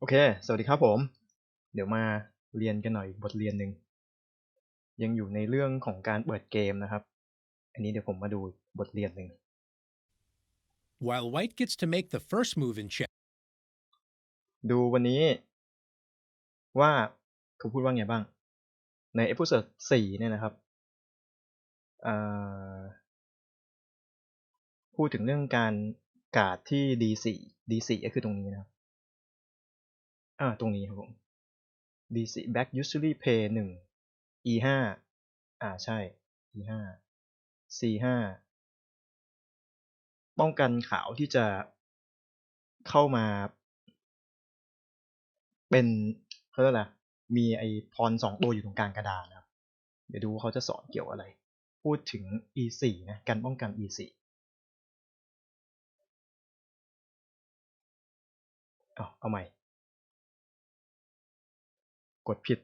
โอเคสวัสดีครับผมเดี๋ยวมาเรียนกันหน่อยบทเรียนหนึ่งยังอยู่ในเรื่องของการเปิดเกมนะครับอันนี้เดี๋ยวผมมาดูบทเรียนหนึ่ง While white gets to make the first move in chess, ดูวันนี้ว่าเขาพูดว่าไงบ้างในเอพิโซด4เนี่ยนะครับพูดถึงเรื่องการการ์ดที่ D4 D4 ก็คือตรงนี้นะครับตรงนี้ครับผม D4 back usually play 1 E5 ใช่ E5 C5 ป้องกันขาวที่จะเข้ามาเป็นเขาเรียกอะไรมีไอพร2ตัวอยู่ตรงกลางกระดานนะครับเดี๋ยวดูเขาจะสอนเกี่ยวอะไรพูดถึง E4 นะการป้องกัน E4 เอาใหม่กดผิด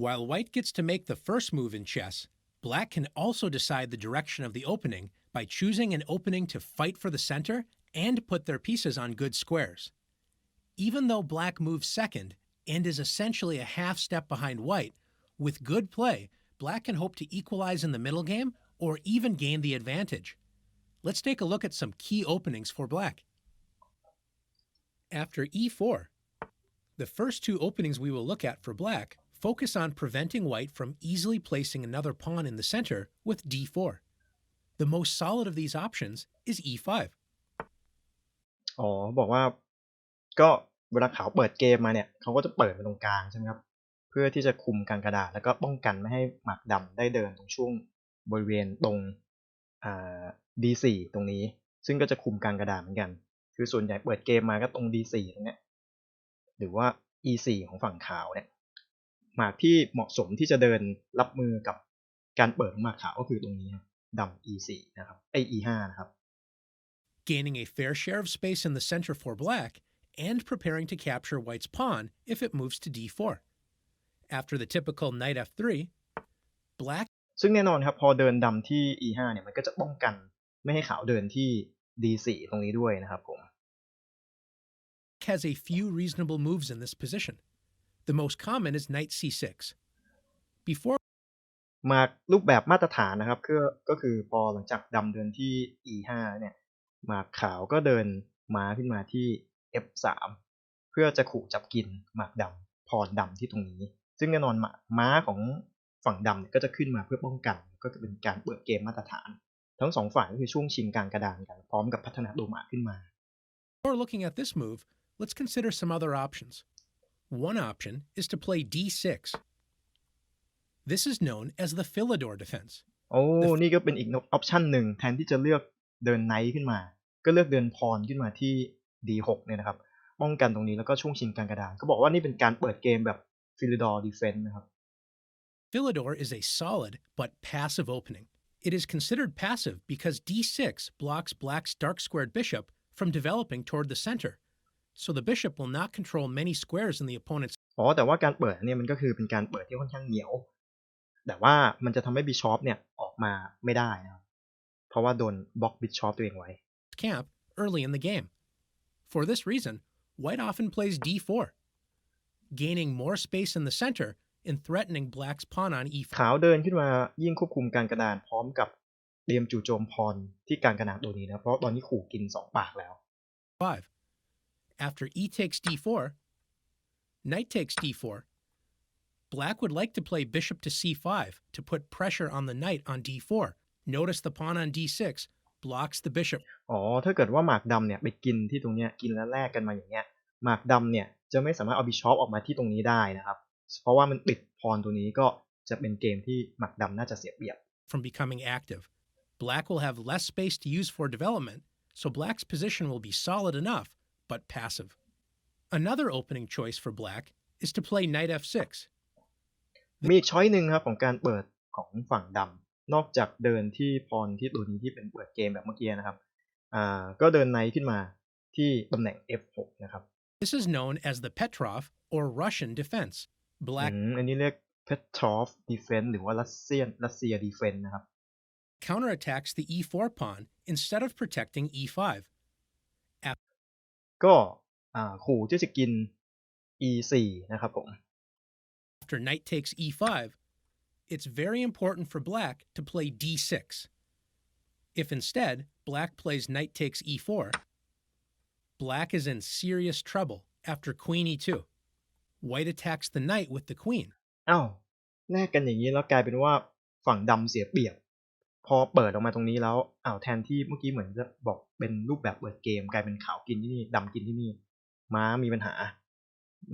while white gets to make the first move in chess, black can also decide the direction of the opening by choosing an opening to fight for the center and put their pieces on good squares. Even though black moves second and is essentially a half step behind white, with good play, black can hope to equalize in the middle game or even gain the advantage. Let's take a look at some key openings for black. After e4, the first two openings we will look at for black focus on preventing white from easily placing another pawn in the center with d4. The most solid of these options is e5. บอกว่าก็เวลาขาวเปิดเกมมาเนี่ยเขาก็จะเปิดมาตรงกลางใช่ไหมครับเพื่อที่จะคุมกลางกระดาษแล้วก็ป้องกันไม่ให้หมากดำได้เดินตรงช่วงบริเวณตรงD4 ตรงนี้ซึ่งก็จะคุมกลางกระดาษเหมือนกันคือส่วนใหญ่เปิดเกมมาก็ตรง D4 ตรงเนี้ยหรือว่า E4 ของฝั่งขาวเนี่ยหมากที่เหมาะสมที่จะเดินรับมือกับการเปิดของหมากขาวก็คือตรงนี้ครับดำ E4 นะครับE5 นะครับ Gaining a fair share of space in the center for black and preparing to capture white's pawn if it moves to d4. After the typical knight f3, black ซึ่งแน่นอนครับพอเดินดำที่ E5 เนี่ยมันก็จะป้องกันไม่ให้ขาวเดินที่ D4 ตรงนี้ด้วยนะครับผม has a few reasonable moves in this position. The most common is knight c6. Before มารูปแบบมาตรฐานนะครับก็คือพอหลังจากดำเดินที่ E5 เนี่ยหมากขาวก็เดินม้าขึ้นมาที่ F3 เพื่อจะขู่จับกินหมากดำพรดำที่ตรงนี้ซึ่งแน่นอนม้าของฝั่งดำเนี่ยก็จะขึ้นมาเพื่อป้องกันก็จะเป็นการเปิดเกมมาตรฐานทั้งสองฝ่ายก็คือช่วงชิงกลางกระดานกันพร้อมกับพัฒนาตัวหมากขึ้นมา Before looking at this move, let's consider some other options. One option is to play d6. This is known as the Philidor Defense. นี่ก็เป็นอีกออปชันหนึ่งแทนที่จะเลือกเดินไนท์ขึ้นมาก็เลือกเดินพรขึ้นมาที่ D6 เนี่ยนะครับป้องกันตรงนี้แล้วก็ช่วงชิงกลางกระดานเขาบอกว่านี่เป็นการเปิดเกมแบบ Philidor Defense นะครับ Philidor is a solid but passive opening. It is considered passive because d6 blocks black's dark squared bishop from developing toward the center, so the bishop will not control many squares in the opponent's แต่ว่าการเปิดเนี่ยมันก็คือเป็นการเปิดที่ค่อนข้างเหนียวแต่ว่ามันจะทำให้บิชอปเนี่ยออกมาไม่ได้นะครับเพราะว่าโดนบล็อกบิชอปตัวเองไว้ camp early in the game. For this reason, white often plays d4, gaining more space in the center and threatening black's pawn on e5. ขาวเดินขึ้นมายิ่งควบคุมการกระดานพร้อมกับเตรียมจู่โจมพรที่กลางกระดานตัวนี้นะเพราะตอนนี้ขู่กิน2ปากแล้ว After e takes d4, knight takes d4. Black would like to play bishop to c5 to put pressure on the knight on d4. Notice the pawn on d6 blocks the bishop. ถ้าเกิดว่าหมากดำเนี่ยไปกินที่ตรงเนี้ยกินแล้วแลกกันมาอย่างเงี้ยหมากดำเนี่ยจะไม่สามารถเอาบิชอปออกมาที่ตรงนี้ได้นะครับเพราะว่ามันติดพรตัวนี้ก็จะเป็นเกมที่หมากดำน่าจะเสียเปรียบ From becoming active. Black will have less space to use for development, so black's position will be solid enough, but passive. Another opening choice for black is to play knight f6. มีอีกช้อยหนึ่งครับของการเปิดของฝั่งดำนอกจากเดินที่พรที่ตัวนี้ที่เป็นเปิดเกมแบบเมื่อกี้นะครับก็เดินไนท์ขึ้นมาที่ตำแหน่ง F6 นะครับ This is known as the Petrov or Russian defense. Black อันนี้เรียก Petrov Defense หรือว่ารัสเซีย Defense นะครับ counterattacks the e4 pawn instead of protecting e5. ก็ขู่ที่จะกิน e4 นะครับผม After knight takes e5, it's very important for black to play d6. If instead black plays knight takes e4, black is in serious trouble after queen e2. White attacks the knight with the queen. อ้าวแลกกันอย่างนี้แล้วกลายเป็นว่าฝั่งดำเสียเปรียบพอเปิดออกมาตรงนี้แล้วแทนที่เมื่อกี้เหมือนจะบอกเป็นรูปแบบเปิดเกมกลายเป็นขาวกินที่นี่ดำกินที่นี่ม้ามีปัญหา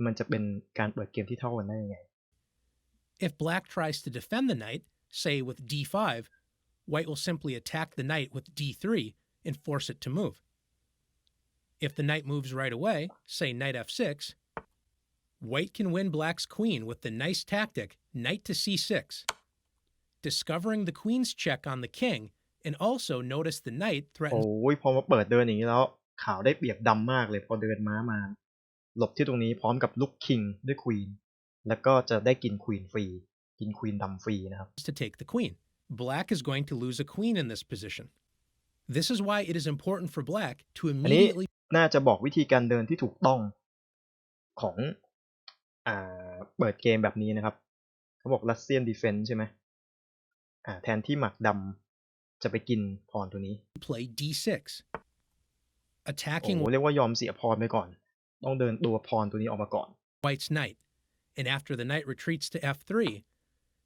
มันจะเป็นการเปิดเกมที่เท่ากันได้ยังไง If black tries to defend the knight, say with d5, white will simply attack the knight with d3 and force it to move. If the knight moves right away, say knight f6, white can win black's queen with the nice tactic knight to c6, discovering the queen's check on the king, and also notice the knight โอ้ threatens ยพอมาเปิดเดินอย่างนี้แล้วขาวได้เปรียบดำมากเลยพอเดินม้ามาหลบที่ตรงนี้พร้อมกับลุกคิงด้วยควีนแล้วก็จะได้กินควีนฟรีกินควีนดำฟรีนะครับ to take the queen. Black is going to lose a queen in this position. This is why it is important for black to อันนี้ immediately น่าจะบอกวิธีการเดินที่ถูกต้องของเปิดเกมแบบนี้นะครับเขาบอก Russian Defense ใช่ไหมแทนที่หมากดำจะไปกินพรตัวนี้ play d6, โอ้ attacking เรียกว่ายอมเสียพรไปก่อนต้องเดินตัวพรตัวนี้ออกมาก่อน white's knight. And after the knight retreats to f3,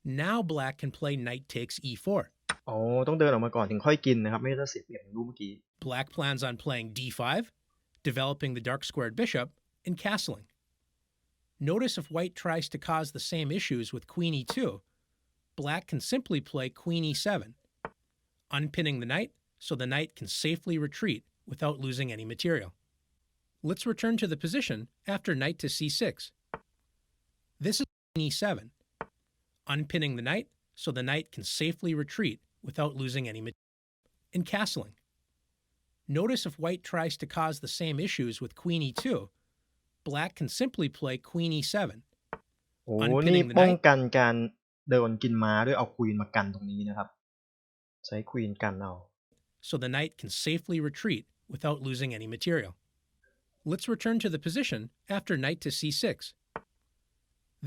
now black can play knight takes e4. อ๋อต้องเดินออกมาก่อนถึงค่อยกินนะครับไม่ได้เสียเปรียบอย่างรูปเมื่อกี้ Black plans on playing d5, developing the dark squared bishop, and castling. Notice if white tries to cause the same issues with queen e2, black can simply play queen e7, unpinning the knight so the knight can safely retreat without losing any material. Let's return to the position after knight to c6. This is queen e7, unpinning the knight so the knight can safely retreat without losing any material. In castling, notice if white tries to cause the same issues with queen e2, black can simply play queen e7, โอ้นี่ unpinning the ป้อง knight กันการเดินกินม้าด้วยเอาควีนมากันตรงนี้นะครับใช้ควีนกันเอา so the knight can safely retreat without losing any material. Let's return to the position after knight to c6.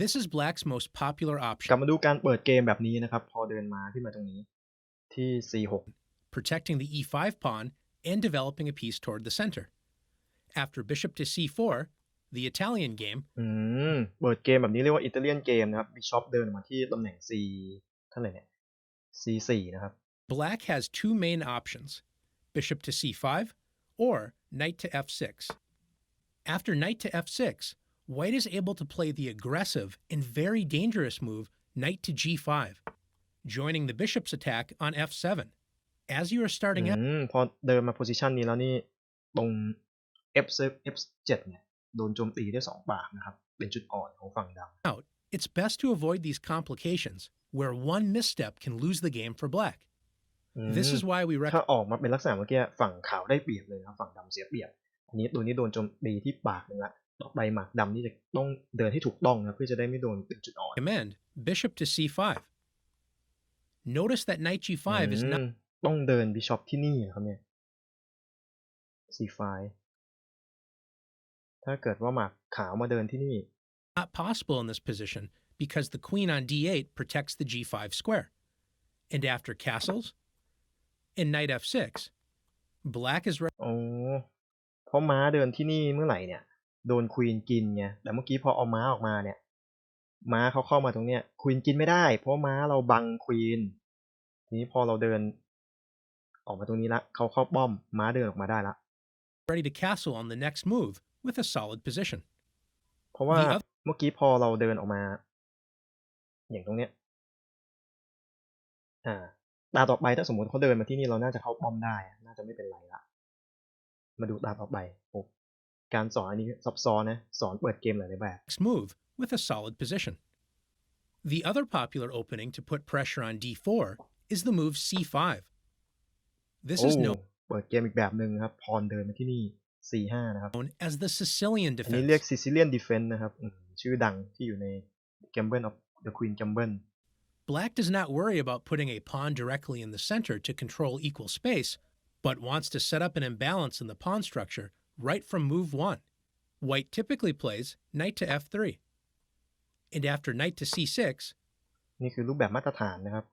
This is black's most popular กลับ option, มาดูการเปิดเกมแบบนี้นะครับพอเดินม้าขึ้นมาตรงนี้ที่ c6 protecting the e5 pawn and developing a piece toward the center. After bishop to c4, the Italian game, เปิดเกมแบบนี้เรียกว่าอิตาเลียนเกมนะครับบิชอปเดินมาที่ตำแหน่ง c เท่าไหร่เนี่ย c4 นะครับ black has two main options, bishop to c5 or knight to f6. After knight to f6, white is able to play the aggressive and very dangerous move knight to g5, joining the bishop's attack on f7. As you are starting พอเดินมาโพซิชันนี้แล้วนี่ตรง f7 เนี่ยโดนโจมตีได้2ปากนะครับเป็นจุดอ่อนของฝั่งด out, it's best to avoid these complications where one misstep can lose the game for black. ำ This is why we ถ้า recommend ออกมาเป็นลักษณะเมื่อกี้ฝั่งขาวได้เปรียบเลยครับฝั่งดำเสียเปรียบอันนี้ตัวนี้โดนโจมตีที่ปากนึงละต่อไปหมากดำนี่จะต้องเดินให้ถูกต้องนะเพื่อจะได้ไม่โดนเป็นจุดอ่อน bishop to c5. Notice that knight g5 is ต้องเดินบิชอปที่นี่นะครับเนี่ย c5 ถ้าเกิดว่าหมากขาวมาเดินที่นี่ not possible in this position because the queen on d8 protects the g5 square. And after castles, in knight f6, black is อ๋อเพราะม้าเดินที่นี่เมื่อไหร่เนี่ยโดนควีนกินไงแต่เมื่อกี้พอเอาม้าออกมาเนี่ยม้าเขาเข้ามาตรงเนี้ยควีนกินไม่ได้เพราะม้าเราบังควีนทีนี้พอเราเดินออกมาตรงนี้ละเขาเข้าป้อมม้าเดินออกมาได้ละ ready to castle on the next move with a solid position. เพราะว่าเมื่อกี้พอเราเดินออกมาอย่างตรงเนี้ยตาต่อไปถ้าสมมติเขาเดินมาที่นี่เราน่าจะเข้าป้อมได้น่าจะไม่เป็นไรละมาดูตาต่อไปการสอนอันนี้ซับซ้อนนะสอนเปิดเกมหลายแบบ Next move with a solid position. The other popular opening to put pressure on d4 is the move c5. This is known เปิดเกมอีกแบบหนึ่งครับพรเดินมาที่นี่ c5 นะครับ as the Sicilian อันนี้เรียก defense. Sicilian Defense นะครับชื่อดังที่อยู่ใน Gambit of the Queen Gambit Black does not worry about putting a pawn directly in the center to control equal space, but wants to set up an imbalance in the pawn structure right from move 1. White typically plays knight to f3. And after knight to c6, นี่คือรูปแบบมาตรฐานนะครับ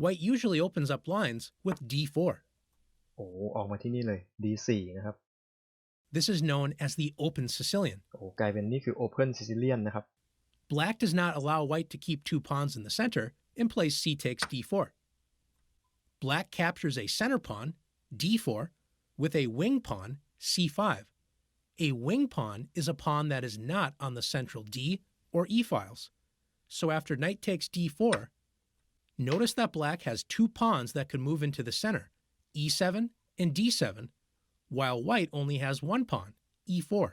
White usually opens up lines with d4. โอ้ออกมาที่นี่เลย d4 นะครับ This is known as the open Sicilian. โอ้กลายเป็นนี่คือ open Sicilian นะครับ Black does not allow White to keep 2 pawns in the center and plays c takes d4. Black captures a center pawn, d4, with a wing pawn, c5. A wing pawn is a pawn that is not on the central d or e files. So after knight takes d4, notice that Black has 2 pawns that could move into the center, e7 and d7, while White only has 1 pawn, e4.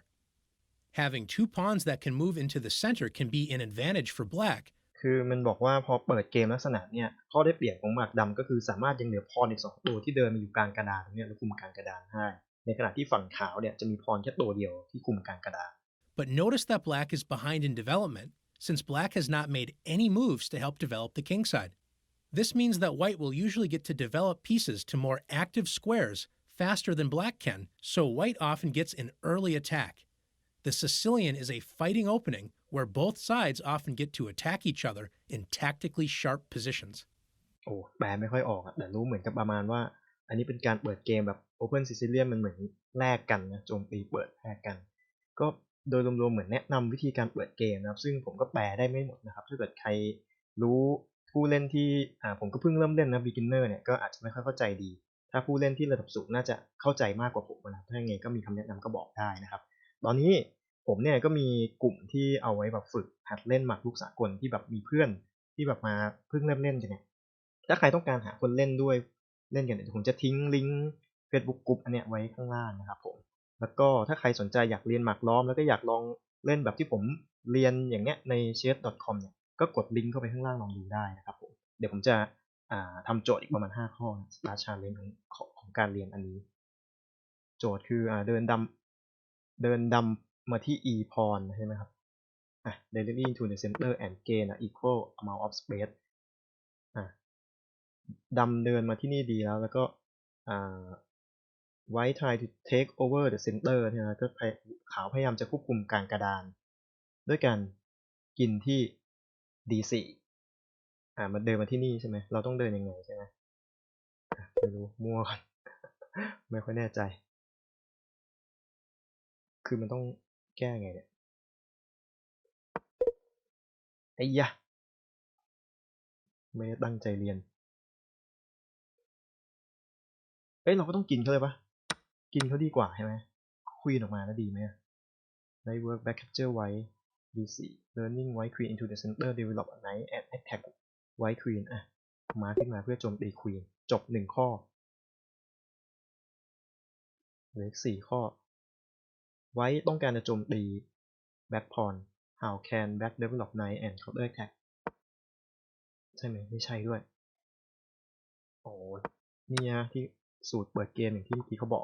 Having 2 pawns that can move into the center can be an advantage for Black. คือมันบอกว่าพอเปิดเกมลักษณะเนี่ยข้อได้เปรียบของหมากดำก็คือสามารถยังเหลือพรอีก2ตัวที่เดินมาอยู่กลางกระดานตรงนี้แล้วคุมกลางกระดานให้ในขณะที่ฝั่งขาวเนี่ยจะมีพรแค่ตัวเดียวที่คุมกลางกระดาน But notice that Black is behind in development since Black has not made any moves to help develop the king side. This means that White will usually get to develop pieces to more active squares faster than Black can, so White often gets an early attack. The Sicilian is a fighting opening where both sides often get to attack each other in tactically sharp positions. โอ้แปลไม่ค่อยออกแต่รู้เหมือนกับประมาณว่าอันนี้เป็นการเปิดเกมแบบ Open Sicilian มันเหมือนแลกกันนะโจมตีเปิดแลกกันก็โดยรวมๆเหมือนแนะนำวิธีการเปิดเกมนะครับซึ่งผมก็แปลได้ไม่หมดนะครับถ้าเกิดใครรู้ผู้เล่นที่ผมก็เพิ่งเริ่มเล่นนะ beginner เนี่ยก็อาจจะไม่ค่อยเข้าใจดีถ้าผู้เล่นที่ระดับสูงน่าจะเข้าใจมากกว่าผมนะครับถ้าอย่างไงก็มีคำแนะนำก็บอกได้นะครับตอนนี้ผมเนี่ยก็มีกลุ่มที่เอาไว้แบบฝึกหัดเล่นหมากรุกสากลที่แบบมีเพื่อนที่แบบมาเพิ่งเริ่มเล่นกันเนี่ยถ้าใครต้องการหาคนเล่นด้วยเล่นกันเนี่ยผมจะทิ้งลิงก์ Facebook กลุ่มอันเนี้ยไว้ข้างล่างนะครับผมแล้วก็ถ้าใครสนใจอยากเรียนหมากล้อมแล้วก็อยากลองเล่นแบบที่ผมเรียนอย่างเนี้ยใน chess.com เนี่ยก็กดลิงก์เข้าไปข้างล่างลองดูได้นะครับผมเดี๋ยวผมจะทำโจทย์อีกประมาณ5ข้อ Start Challenge ของการเรียนอันนี้โจทย์คือเดินดำมาที่ e pawn ใช่ไหมครับdirectly into the center and gain equal amount of space ดำเดินมาที่นี่ดีแล้วก็White try to take over the center ใช่ไหมก็ขาวพยายามจะควบคุมกลางกระดานด้วยการกินที่ d4 มันเดินมาที่นี่ใช่ไหมเราต้องเดินยังไงใช่ไหมไม่รู้มั่วกัน ไม่ค่อยแน่ใจคือมันต้องแก้ไงเนี่ยไอ้ยะไม่ได้ตั้งใจเรียนเราก็ต้องกินเขาเลยปะกินเขาดีกว่าใช่ไหมควีนออกมาแล้วดีไหมได้ work back capture white d4 learning white queen into the center develop a knight and attack white queen มาขึ้นมาเพื่อโจมตี queen จบ1ข้อเหลือ4ข้อ white ต้องการจะโจมตี back pawn how can black develop knight and counter attack ใช่ไหมไม่ใช่ด้วยโอ้นี่นะที่สูตรเปิดเกมอย่างที่เมื่อกี้เขาบอก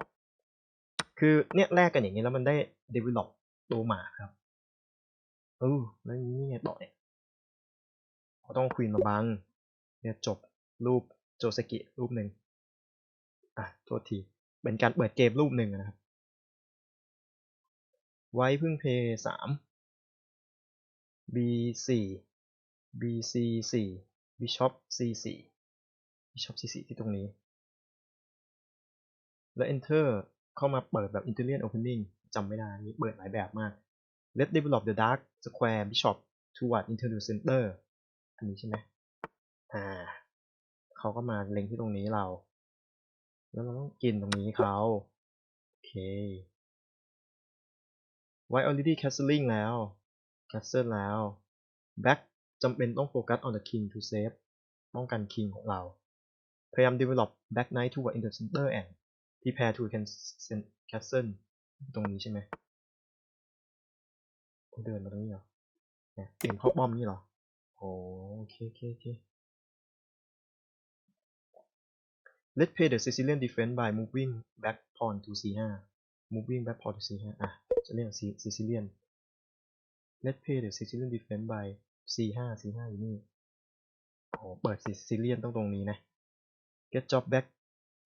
คือเนี่ยแลกกันอย่างนี้แล้วมันได้ develop ตัวหมาครับแล้วนี่ไงต่อเนี่ยเขาต้องควีนมาบังเนี่ยจบรูปโจเซกิรูปหนึ่งโทษทีเป็นการเปิดเกมรูปหนึ่งนะครับไว้พึ่งเพย์3 b4 bc4 bishop c4 bishop c4 ที่ตรงนี้แล้ว enter เข้ามาเปิดแบบ Italian opening จำไม่ได้นี่เปิดหลายแบบมาก Let's develop the dark square bishop toward into the center อันนี้ใช่ไหมเขาก็มาเล็งที่ตรงนี้เราแล้วเราต้องกินตรงนี้เขาโอเค White already castling แล้ว castle แล้ว Black จำเป็นต้องโฟกัส on the king to save ป้องกัน king ของเราพยายาม develop black knight toward into the center and prepare to castle ตรงนี้ใช่ไหมเดินมาตรงนี้เหรอเนี่ยเปลี่ยนเข้าป้อมนี่เหรอโอเค Let's play the Sicilian defense by moving back pawn to c5 moving back pawn to c5 จะเรียก Sicilian Let's play the Sicilian defense by c5 อยู่นี่ โอ้เปิด Sicilian ตรงนี้นะ get job back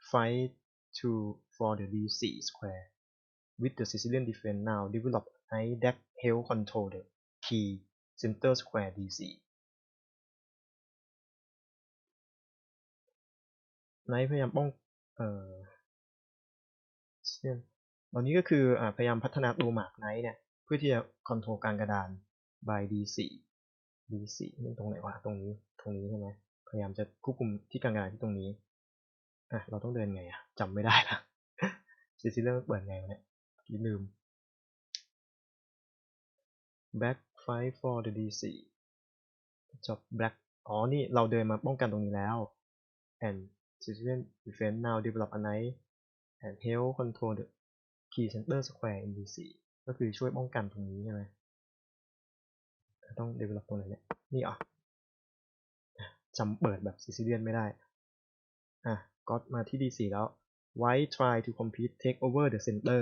fight to for the D4 square with the Sicilian defense now develop high deck help control the key center square D4 ไนท์พยายามป้องตอนนี้ก็คือพยายามพัฒนาตัวหมากไนท์เนี่ยเพื่อที่จะคอนโทรลกลางกระดาน by D4 D4 นี่ตรงไหนวะตรงนี้ใช่ไหมพยายามจะควบคุมที่กลางกระดานที่ตรงนี้เราต้องเดินไงจำไม่ได้ละSicilian เปิดไงวะเนี่ยลืม back fight for the D4 job black นี่เราเดินมาป้องกันตรงนี้แล้ว and Sicilian defense now develop a knight and help control the key center square in D4 ก็คือช่วยป้องกันตรงนี้ใช่ไหมต้อง develop ตรงไหนเนี่ยนี่จำเปิดแบบ Sicilian ไม่ได้ก็มาที่ D4 แล้ว White try to compete take over the center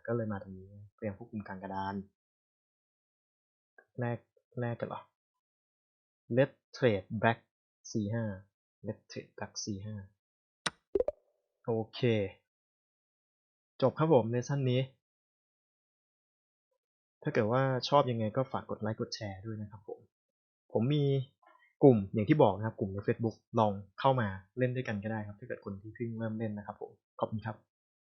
ก็เลยมาตรงนี้พยายามควบคุมกลางกระดานแรกกันเหรอ Let trade black C5 Let trade black C5 โอเคจบครับผมในสั้นนี้ถ้าเกิดว่าชอบยังไงก็ฝากกดไลค์กดแชร์ด้วยนะครับผมมีกลุ่มอย่างที่บอกนะครับกลุ่มใน Facebook ลองเข้ามาเล่นด้วยกันก็ได้ครับถ้าเกิดคนที่เพิ่งเริ่มเล่นนะครับผมขอบคุณครับ